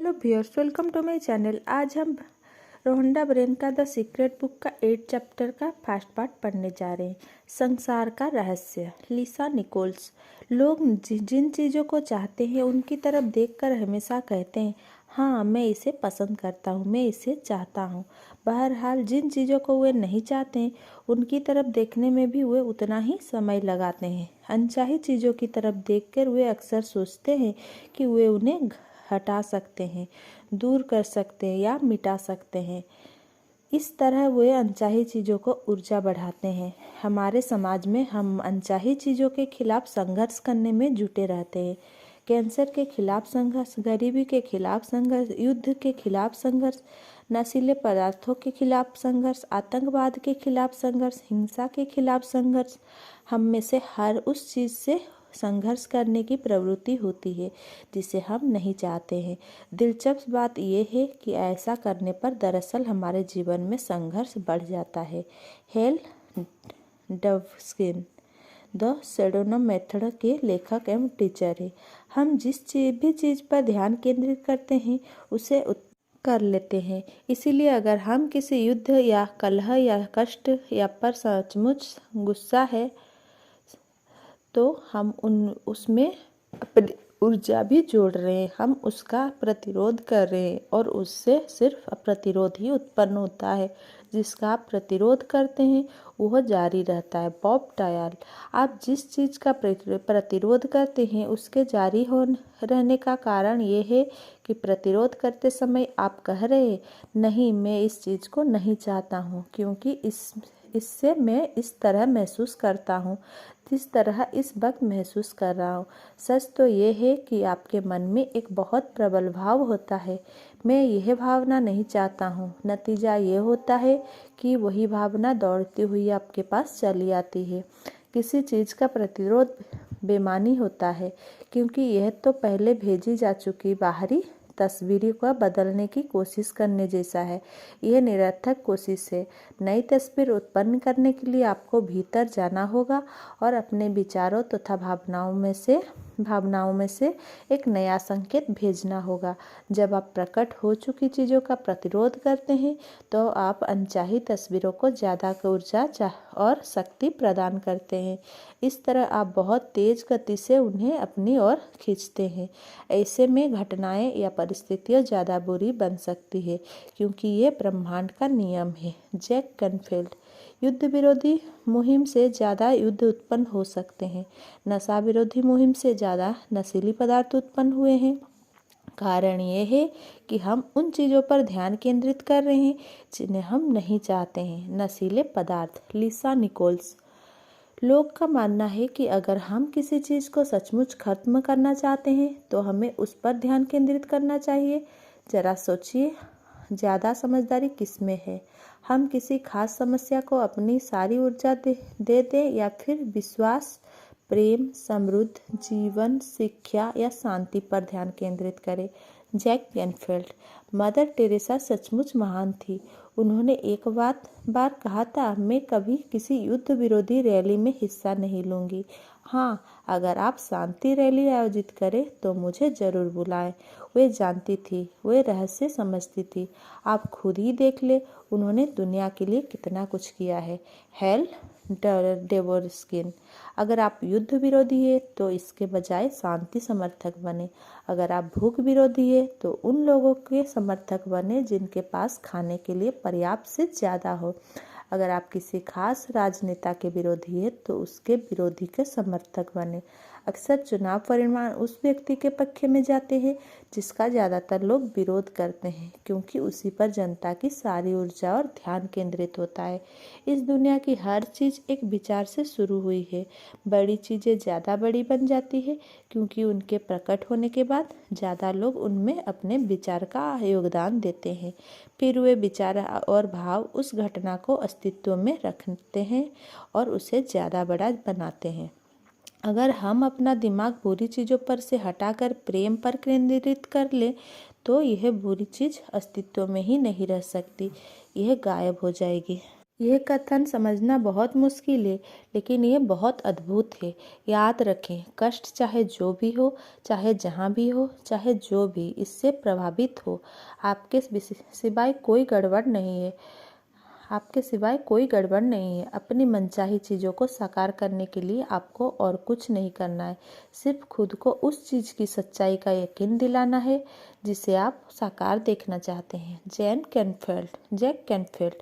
Hello viewers, welcome to my channel. आज हम Rhonda Byrne का द सीक्रेट बुक का 8 चैप्टर का फर्स्ट पार्ट पढ़ने जा रहे हैं। संसार का रहस्य। लिसा निकोल्स। लोग जिन चीज़ों को चाहते हैं उनकी तरफ देखकर हमेशा कहते हैं, हाँ मैं इसे पसंद करता हूँ, मैं इसे चाहता हूँ। बहरहाल जिन चीज़ों को वे नहीं चाहते हैं उनकी तरफ देखने में भी वे उतना ही समय लगाते हैं। अनचाही चीज़ों की तरफ देखकर वे अक्सर सोचते हैं कि वे उन्हें हटा सकते हैं, दूर कर सकते हैं या मिटा सकते हैं। इस तरह वे अनचाही चीज़ों को ऊर्जा बढ़ाते हैं। हमारे समाज में हम अनचाही चीज़ों के खिलाफ संघर्ष करने में जुटे रहते हैं। कैंसर के खिलाफ संघर्ष, गरीबी के खिलाफ संघर्ष, युद्ध के खिलाफ संघर्ष, नशीले पदार्थों के खिलाफ संघर्ष, आतंकवाद के खिलाफ संघर्ष, हिंसा के खिलाफ संघर्ष। हम में से हर उस चीज़ से संघर्ष करने की प्रवृत्ति होती है जिसे हम नहीं चाहते हैं। दिलचस्प बात यह है कि ऐसा करने पर दरअसल हमारे जीवन में संघर्ष बढ़ जाता है। हेल डवस्किन द सेडोनम मेथड के लेखक एवं टीचर है। हम जिस भी चीज़ पर ध्यान केंद्रित करते हैं उसे कर लेते हैं। इसीलिए अगर हम किसी युद्ध या कलह या कष्ट या पर सचमुच गुस्सा है तो हम उसमें अपनी ऊर्जा भी जोड़ रहे हैं, हम उसका प्रतिरोध कर रहे हैं और उससे सिर्फ प्रतिरोध ही उत्पन्न होता है। जिसका आप प्रतिरोध करते हैं वह जारी रहता है। Bob dial. आप जिस चीज़ का प्रतिरोध करते हैं उसके जारी रहने का कारण ये है कि प्रतिरोध करते समय आप कह रहे हैं, नहीं मैं इस चीज़ को नहीं चाहता हूँ क्योंकि इससे मैं इस तरह महसूस करता हूँ जिस तरह इस वक्त महसूस कर रहा हूँ। सच तो ये है कि आपके मन में एक बहुत प्रबल भाव होता है, मैं यह भावना नहीं चाहता हूँ। नतीजा ये होता है कि वही भावना दौड़ती हुई आपके पास चली आती है। किसी चीज़ का प्रतिरोध बेमानी होता है क्योंकि यह तो पहले भेजी जा चुकी बाहरी तस्वीर को बदलने की कोशिश करने जैसा है। यह निरर्थक कोशिश है। नई तस्वीर उत्पन्न करने के लिए आपको भीतर जाना होगा और अपने विचारों तथा भावनाओं में से एक नया संकेत भेजना होगा। जब आप प्रकट हो चुकी चीज़ों का प्रतिरोध करते हैं तो आप अनचाही तस्वीरों को ज़्यादा ऊर्जा और शक्ति प्रदान करते हैं। इस तरह आप बहुत तेज गति से उन्हें अपनी ओर खींचते हैं। ऐसे में घटनाएं या परिस्थितियां ज़्यादा बुरी बन सकती है क्योंकि ये ब्रह्मांड का नियम है। Jack Canfield. युद्ध विरोधी मुहिम से ज़्यादा युद्ध उत्पन्न हो सकते हैं। नशा विरोधी मुहिम से ज़्यादा नशीली पदार्थ उत्पन्न हुए हैं। कारण ये है कि हम उन चीज़ों पर ध्यान केंद्रित कर रहे हैं जिन्हें हम नहीं चाहते हैं। नशीले पदार्थ। लिसा निकोल्स। लोग का मानना है कि अगर हम किसी चीज़ को सचमुच खत्म करना चाहते हैं तो हमें उस पर ध्यान केंद्रित करना चाहिए। जरा सोचिए, ज़्यादा समझदारी किस में है? हम किसी खास समस्या को अपनी सारी ऊर्जा दे दें या फिर विश्वास, प्रेम, समृद्ध जीवन, शिक्षा या शांति पर ध्यान केंद्रित करें। Jack Canfield. मदर टेरेसा सचमुच महान थी। उन्होंने एक बार कहा था, मैं कभी किसी युद्ध विरोधी रैली में हिस्सा नहीं लूंगी। हाँ, अगर आप शांति रैली आयोजित करें तो मुझे ज़रूर बुलाएं। वे जानती थी, वे रहस्य समझती थी। आप खुद ही देख ले उन्होंने दुनिया के लिए कितना कुछ किया है। हेल डेवोर्स्किन। अगर आप युद्ध विरोधी है तो इसके बजाय शांति समर्थक बने। अगर आप भूख विरोधी है तो उन लोगों के समर्थक बने जिनके पास खाने के लिए पर्याप्त से ज़्यादा हो। अगर आप किसी खास राजनेता के विरोधी है तो उसके विरोधी के समर्थक बने। अक्सर चुनाव परिणाम उस व्यक्ति के पक्ष में जाते हैं जिसका ज़्यादातर लोग विरोध करते हैं क्योंकि उसी पर जनता की सारी ऊर्जा और ध्यान केंद्रित होता है। इस दुनिया की हर चीज़ एक विचार से शुरू हुई है। बड़ी चीज़ें ज़्यादा बड़ी बन जाती है क्योंकि उनके प्रकट होने के बाद ज़्यादा लोग उनमें अपने विचार का योगदान देते हैं। फिर वे विचार और भाव उस घटना को अस्तित्व में रखते हैं और उसे ज़्यादा बड़ा बनाते हैं। अगर हम अपना दिमाग बुरी चीज़ों पर से हटाकर प्रेम पर केंद्रित कर ले तो यह बुरी चीज़ अस्तित्व में ही नहीं रह सकती, यह गायब हो जाएगी। यह कथन समझना बहुत मुश्किल है, लेकिन यह बहुत अद्भुत है। याद रखें, कष्ट चाहे जो भी हो, चाहे जहाँ भी हो, चाहे जो भी इससे प्रभावित हो, आपके सिवाय कोई गड़बड़ नहीं है। आपके सिवाय कोई गड़बड़ नहीं है। अपनी मनचाही चीज़ों को साकार करने के लिए आपको और कुछ नहीं करना है। सिर्फ खुद को उस चीज़ की सच्चाई का यकीन दिलाना है जिसे आप साकार देखना चाहते हैं। Jack Canfield.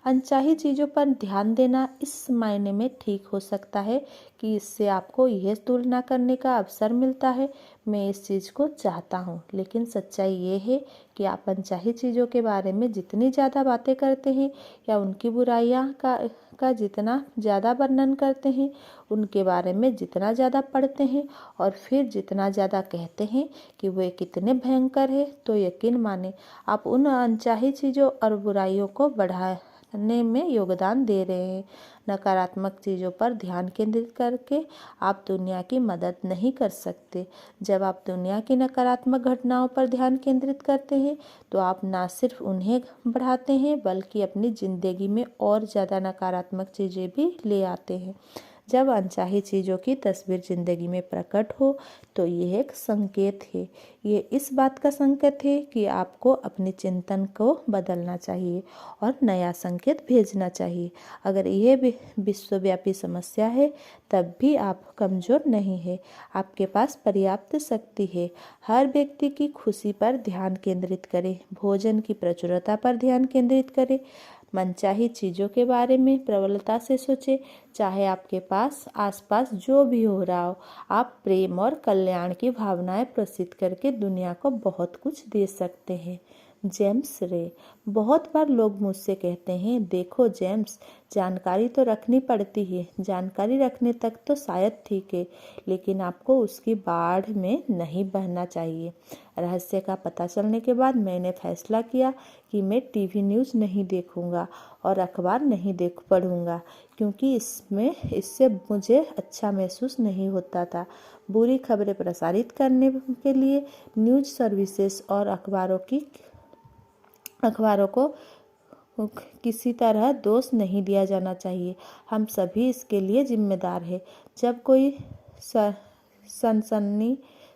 अनचाही चीज़ों पर ध्यान देना इस मायने में ठीक हो सकता है कि इससे आपको यह तुलना करने का अवसर मिलता है, मैं इस चीज़ को चाहता हूँ। लेकिन सच्चाई ये है कि आप अनचाही चीज़ों के बारे में जितनी ज़्यादा बातें करते हैं या उनकी बुराइयां का जितना ज़्यादा वर्णन करते हैं, उनके बारे में जितना ज़्यादा पढ़ते हैं और फिर जितना ज़्यादा कहते हैं कि वे कितने भयंकर है, तो यकीन माने आप उन अनचाही चीज़ों और बुराइयों को बढ़ाने में योगदान दे रहे हैं। नकारात्मक चीज़ों पर ध्यान केंद्रित करके आप दुनिया की मदद नहीं कर सकते। जब आप दुनिया की नकारात्मक घटनाओं पर ध्यान केंद्रित करते हैं तो आप ना सिर्फ उन्हें बढ़ाते हैं बल्कि अपनी ज़िंदगी में और ज़्यादा नकारात्मक चीज़ें भी ले आते हैं। जब अनचाही चीज़ों की तस्वीर ज़िंदगी में प्रकट हो तो यह एक संकेत है। ये इस बात का संकेत है कि आपको अपने चिंतन को बदलना चाहिए और नया संकेत भेजना चाहिए। अगर यह विश्वव्यापी समस्या है तब भी आप कमज़ोर नहीं है। आपके पास पर्याप्त शक्ति है। हर व्यक्ति की खुशी पर ध्यान केंद्रित करें, भोजन की प्रचुरता पर ध्यान केंद्रित करें, मनचाही चीज़ों के बारे में प्रबलता से सोचें। चाहे आपके पास आसपास जो भी हो रहा हो, आप प्रेम और कल्याण की भावनाएं प्रसिद्ध करके दुनिया को बहुत कुछ दे सकते हैं। जेम्स रे। बहुत बार लोग मुझसे कहते हैं, देखो जेम्स, जानकारी तो रखनी पड़ती है, जानकारी रखने तक तो शायद ठीक है, लेकिन आपको उसकी बाढ़ में नहीं बहना चाहिए। रहस्य का पता चलने के बाद मैंने फैसला किया कि मैं टीवी न्यूज़ नहीं देखूंगा और अखबार नहीं पढ़ूंगा, क्योंकि इससे मुझे अच्छा महसूस नहीं होता था। बुरी खबरें प्रसारित करने के लिए न्यूज़ सर्विसेज और अखबारों को किसी तरह दोष नहीं दिया जाना चाहिए। हम सभी इसके लिए जिम्मेदार हैं। जब कोई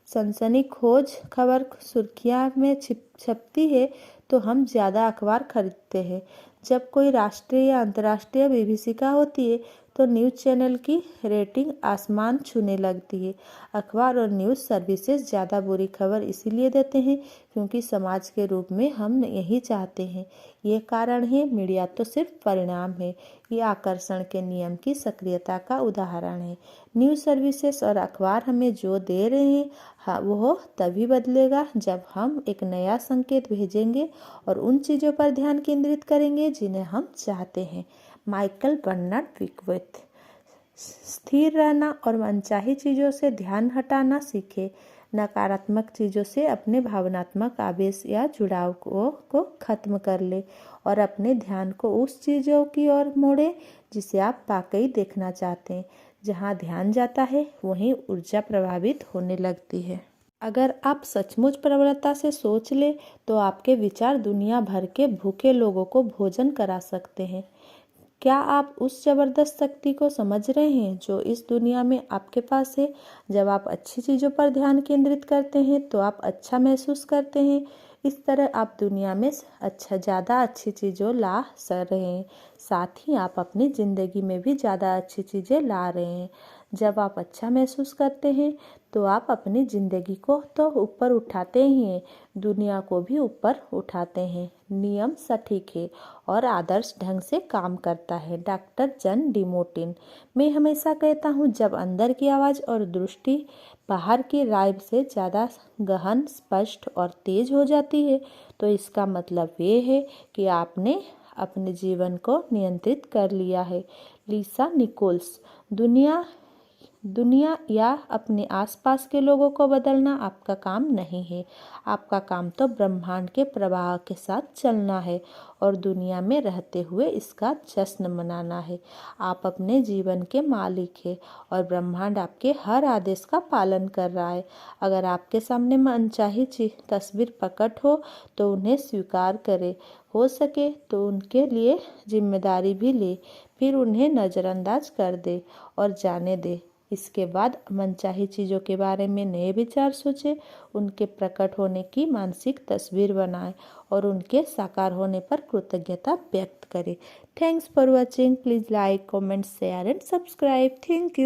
सनसनीखेज खबर सुर्खियां में छपती है तो हम ज़्यादा अखबार खरीदते हैं। जब कोई राष्ट्रीय या अंतर्राष्ट्रीय विभीषिका होती है तो न्यूज़ चैनल की रेटिंग आसमान छूने लगती है। अखबार और न्यूज़ सर्विसेज ज़्यादा बुरी खबर इसीलिए देते हैं क्योंकि समाज के रूप में हम यही चाहते हैं। ये कारण है। मीडिया तो सिर्फ परिणाम है। ये आकर्षण के नियम की सक्रियता का उदाहरण है। न्यूज़ सर्विसेज और अखबार हमें जो दे रहे हैं वो तभी बदलेगा जब हम एक नया संकेत भेजेंगे और उन चीज़ों पर ध्यान केंद्रित करेंगे जिन्हें हम चाहते हैं। Michael Bernard Beckwith. स्थिर रहना और अनचाही चीज़ों से ध्यान हटाना सीखें। नकारात्मक चीज़ों से अपने भावनात्मक आवेश या जुड़ाव को खत्म कर ले और अपने ध्यान को उस चीज़ों की ओर मोड़ें जिसे आप वाकई देखना चाहते हैं। जहाँ ध्यान जाता है वहीं ऊर्जा प्रभावित होने लगती है। अगर आप सचमुच प्रबलता से सोच ले तो आपके विचार दुनिया भर के भूखे लोगों को भोजन करा सकते हैं। क्या आप उस जबरदस्त शक्ति को समझ रहे हैं जो इस दुनिया में आपके पास है? जब आप अच्छी चीज़ों पर ध्यान केंद्रित करते हैं तो आप अच्छा महसूस करते हैं। इस तरह आप दुनिया में ज़्यादा अच्छी चीज़ों ला रहे हैं, साथ ही आप अपनी ज़िंदगी में भी ज़्यादा अच्छी चीज़ें ला रहे हैं। जब आप अच्छा महसूस करते हैं तो आप अपनी ज़िंदगी को तो ऊपर उठाते ही हैं, दुनिया को भी ऊपर उठाते हैं। नियम सटीक है और आदर्श ढंग से काम करता है। Doctor John Demartini. मैं हमेशा कहता हूँ, जब अंदर की आवाज़ और दृष्टि बाहर की राय से ज़्यादा गहन, स्पष्ट और तेज हो जाती है तो इसका मतलब ये है कि आपने अपने जीवन को नियंत्रित कर लिया है। लिसा निकोल्स। दुनिया या अपने आसपास के लोगों को बदलना आपका काम नहीं है। आपका काम तो ब्रह्मांड के प्रवाह के साथ चलना है और दुनिया में रहते हुए इसका जश्न मनाना है। आप अपने जीवन के मालिक हैं और ब्रह्मांड आपके हर आदेश का पालन कर रहा है। अगर आपके सामने मनचाही तस्वीर प्रकट हो तो उन्हें स्वीकार करें, हो सके तो उनके लिए जिम्मेदारी भी ले, फिर उन्हें नज़रअंदाज कर दे और जाने दे। इसके बाद मनचाही चीज़ों के बारे में नए विचार सोचें, उनके प्रकट होने की मानसिक तस्वीर बनाएं और उनके साकार होने पर कृतज्ञता व्यक्त करें। Thanks for watching. Please like, comment, share and subscribe. Thank you.